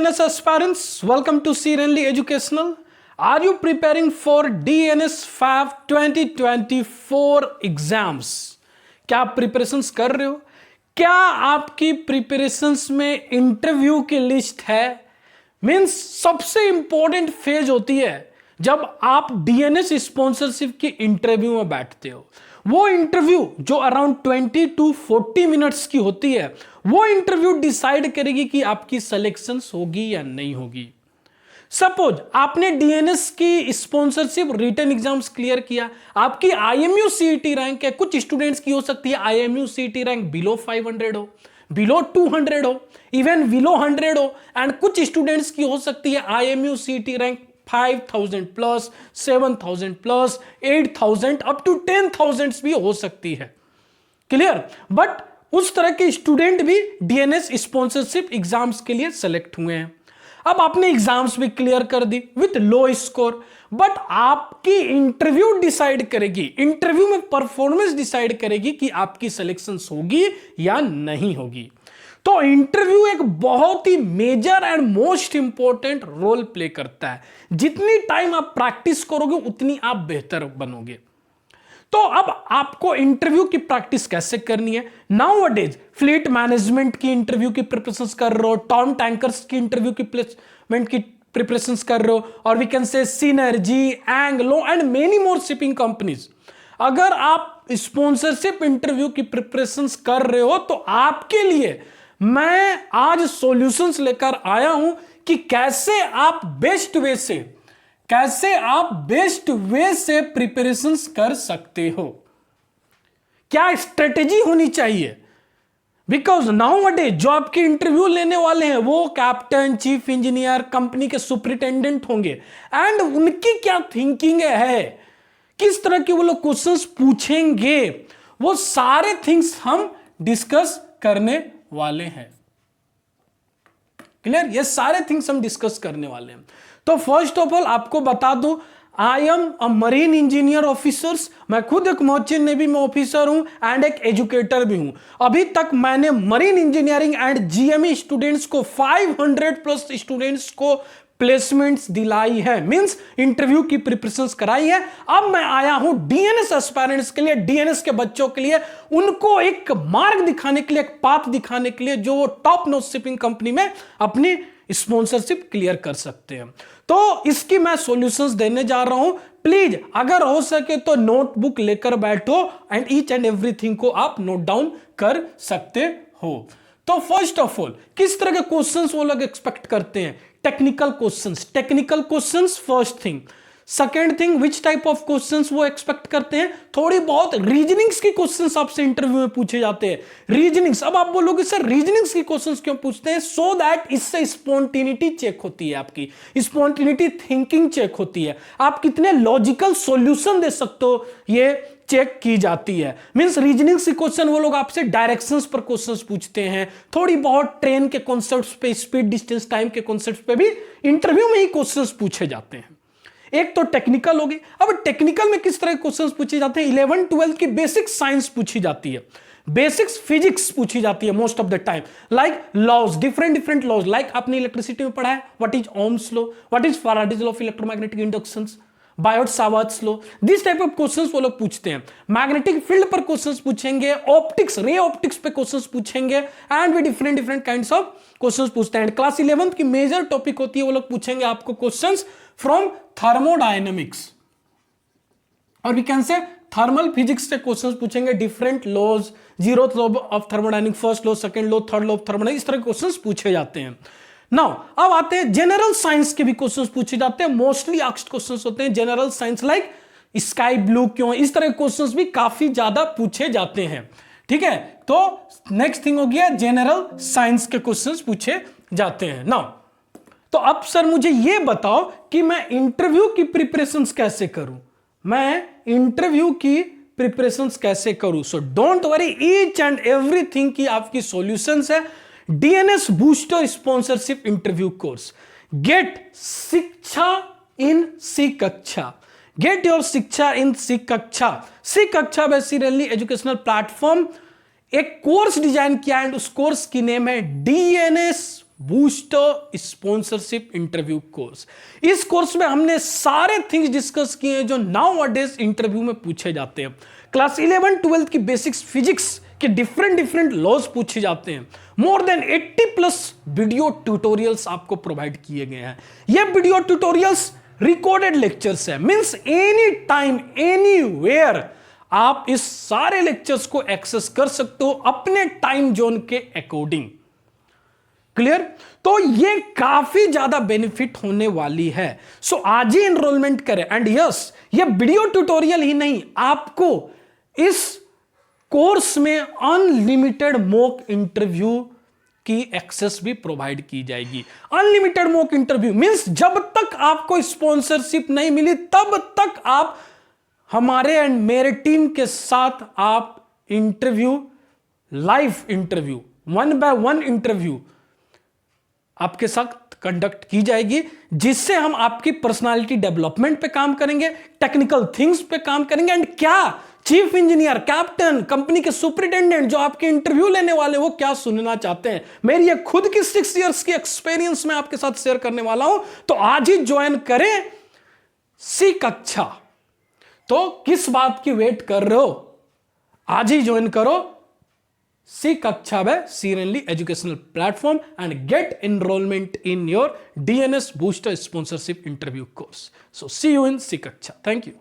DNS aspirants, welcome to Serenly Educational. Are you preparing for DNS FAV 2024 exams? क्या आप preparations कर रहे हो? क्या आपकी प्रिपरेशंस में इंटरव्यू की लिस्ट है? मींस सबसे इंपॉर्टेंट फेज होती है जब आप डीएनएस स्पॉन्सरशिप की इंटरव्यू में बैठते हो। वो इंटरव्यू जो अराउंड 20 to 40 मिनट्स की होती है, वो इंटरव्यू डिसाइड करेगी कि आपकी सिलेक्शन होगी या नहीं होगी। सपोज आपने डीएनएस की स्पॉन्सरशिप रिटन एग्जाम्स क्लियर किया, आपकी आईएमयू सीईटी रैंक है, कुछ स्टूडेंट्स की हो सकती है आईएमयू सीईटी रैंक बिलो 500 हो, बिलो 200 हो, इवन बिलो 100 हो, एंड कुछ स्टूडेंट्स की हो सकती है IMU CET rank 5000 plus, 7000 plus, 8000 up to 10,000 भी हो सकती है। क्लियर? बट उस तरह के स्टूडेंट भी डीएनएस स्पॉन्सरशिप एग्जाम्स के लिए सेलेक्ट हुए हैं। अब आपने एग्जाम्स भी क्लियर कर दी विथ लो स्कोर, बट आपकी इंटरव्यू डिसाइड करेगी, इंटरव्यू में परफॉर्मेंस डिसाइड करेगी कि आपकी सिलेक्शन होगी या नहीं होगी। तो इंटरव्यू एक बहुत ही major and most important role play करता है। जितनी टाइम आप प्रैक्टिस करोगे उतनी आप बेहतर बनोगे। तो अब आपको इंटरव्यू की प्रैक्टिस कैसे करनी है? नाउअडेज फ्लीट मैनेजमेंट की इंटरव्यू की प्रिपरेशंस कर रहे हो, टॉम टैंकर्स की इंटरव्यू की प्लेसमेंट की प्रिपरेशंस कर रहे हो, और we can say Synergy, Anglo and many more shipping companies. अगर आप स्पॉन्सरशिप इंटरव्यू की प्रिपरेशंस कर रहे हो तो आपके लिए मैं आज सॉल्यूशंस लेकर आया हूं कि कैसे आप बेस्ट वे से प्रिपरेशंस कर सकते हो, क्या स्ट्रेटेजी होनी चाहिए। बिकॉज नाउअडेज जो आपके इंटरव्यू लेने वाले हैं वो कैप्टन, चीफ इंजीनियर, कंपनी के सुपरिटेंडेंट होंगे, एंड उनकी क्या थिंकिंग है, किस तरह के वो लोग क्वेश्चंस पूछेंगे, वो सारे थिंग्स हम डिस्कस करने वाले हैं। क्लियर? ये सारे थिंग्स हम डिस्कस करने वाले हैं। तो फर्स्ट ऑफ ऑल आपको बता दूं, I am a marine engineer officers. मैं खुद एक मर्चेंट नेवी में ऑफिसर हूं एंड एक एजुकेटर भी हूं। अभी तक मैंने marine engineering and GME students को 500 प्लस स्टूडेंट्स को प्लेसमेंट्स दिलाई है, मींस इंटरव्यू की प्रिपरेशंस कराई है। अब मैं आया हूं डीएनएस एस्पायरेंट्स के लिए, डीएनएस के बच्चों के लिए, उनको एक मार्ग दिखाने के लिए, एक पाथ दिखाने के लिए, जो वो टॉप नॉच शिपिंग कंपनी में अपनी स्पॉन्सरशिप क्लियर कर सकते हैं। तो इसकी मैं सॉल्यूशंस देने जा रहा हूं। प्लीज अगर हो सके तो नोटबुक लेकर बैठो एंड ईच एंड एवरीथिंग को आप नोट डाउन कर सकते हो। तो फर्स्ट ऑफ ऑल किस तरह के क्वेश्चंस वो लोग एक्सपेक्ट करते हैं? Technical questions first thing. Second thing, which type of questions वो एक्सपेक्ट करते हैं? थोड़ी बहुत रीजनिंग्स की क्वेश्चंस आपसे इंटरव्यू में पूछे जाते हैं। रीजनिंग्स, अब आप बोलोगे सर रीजनिंग्स की क्वेश्चंस क्यों पूछते हैं? सो दैट इससे स्पॉन्टेनिटी चेक होती है, आपकी स्पॉन्टेनिटी थिंकिंग चेक होती है, आप कितने लॉजिकल सॉल्यूशन दे सकते हो ये चेक की जाती है। मींस रीजनिंग से क्वेश्चन वो लोग आपसे डायरेक्शंस पर क्वेश्चंस पूछते हैं, थोड़ी बहुत ट्रेन के कॉन्सेप्ट्स पे, स्पीड, डिस्टेंस, टाइम के कॉन्सेप्ट्स पे भी इंटरव्यू में ही क्वेश्चंस पूछे जाते हैं। एक तो टेक्निकल होगी। अब टेक्निकल में किस तरह के क्वेश्चंस पूछे जाते हैं? 11th 12th की बेसिक साइंस पूछी जाती है, बेसिक्स फिजिक्स पूछी जाती है most of the time, like laws, different laws, like आपने इलेक्ट्रिसिटी में पढ़ा है, what is Ohm's law, what is Faraday's law of electromagnetic inductions, Biot Savart's law, this type of questions वो लोग पूछते हैं। मैग्नेटिक फील्ड पर क्वेश्चंस पूछेंगे, ऑप्टिक्स, रे ऑप्टिक्स पे क्वेश्चंस पूछेंगे, एंड वे डिफरेंट काइंड्स ऑफ क्वेश्चंस पूछते हैं। क्लास 11th की मेजर टॉपिक होती है, वो लोग पूछेंगे आपको क्वेश्चंस फ्रॉम थर्मोडायनेमिक्स, और we can say thermal physics से क्वेश्चंस पूछेंगे, different laws, zeroth law of thermodynamics, first law, second law, third law of thermodynamics, इस तरह के क्वेश्चंस पूछे जाते हैं। नाउ अब आते हैं जनरल साइंस के भी क्वेश्चंस पूछे जाते हैं। मोस्टली आस्क्ड क्वेश्चंस होते हैं general science, like sky blue क्यों, इस तरह के क्वेश्चंस भी काफी ज्यादा पूछे जाते हैं। ठीक है, तो नेक्स्ट थिंग हो गया जनरल साइंस के क्वेश्चंस पूछे जाते हैं। नाउ तो अब सर मुझे यह बताओ कि मैं इंटरव्यू की प्रिपरेशंस कैसे करूं, कैसे करूं। So don't worry, each and everything की आपकी सॉल्यूशंस है। DNS booster sponsorship interview course, गेट शिक्षा इन सी कक्षा, गेट योर शिक्षा इन सी कक्षा बाय सीरियली एजुकेशनल प्लेटफॉर्म एक कोर्स डिजाइन किया, एंड उस कोर्स की नेम है DNS booster sponsorship interview course. इस कोर्स में हमने सारे थिंग्स डिस्कस किए हैं जो नाउ अडेज इंटरव्यू में पूछे जाते हैं। क्लास 11 12 की बेसिक्स फिजिक्स के डिफरेंट लॉज पूछे जाते हैं। मोर देन 80+ वीडियो ट्यूटोरियल्स आपको प्रोवाइड किए गए हैं। ये वीडियो ट्यूटोरियल्स रिकॉर्डेड लेक्चर्स है, मींस एनी टाइम एनीवेयर आप इस सारे लेक्चर्स को एक्सेस कर सकते हो अपने टाइम जोन के अकॉर्डिंग। क्लियर? तो ये काफी ज्यादा बेनिफिट होने वाली है। सो आज ही एनरोलमेंट करें। एंड यस, ये वीडियो ट्यूटोरियल ही नहीं, आपको इस कोर्स में अनलिमिटेड मॉक इंटरव्यू की एक्सेस भी प्रोवाइड की जाएगी। अनलिमिटेड मॉक इंटरव्यू मींस जब तक आपको स्पॉन्सरशिप नहीं मिली तब तक आप हमारे एंड मेरे टीम के साथ आप interview, live interview, 1 by 1 interview आपके साथ कंडक्ट की जाएगी, जिससे हम आपकी पर्सनालिटी डेवलपमेंट पे काम करेंगे, टेक्निकल थिंग्स पे काम करेंगे। एंड क्या चीफ इंजीनियर, कैप्टन, कंपनी के सुपरिटेंडेंट जो आपके इंटरव्यू लेने वाले वो क्या सुनना चाहते हैं, मेरी ये खुद की 6 इयर्स की एक्सपीरियंस में आपके साथ शेयर करने वाला हूं। तो आज ही ज्वाइन करें सी कक्षा। तो किस बात की वेट कर रहे हो? आज ही ज्वाइन करो सी कक्षा व seriously educational platform and get enrolment in your DNS booster sponsorship interview course. So see you in सी कक्षा। Thank you.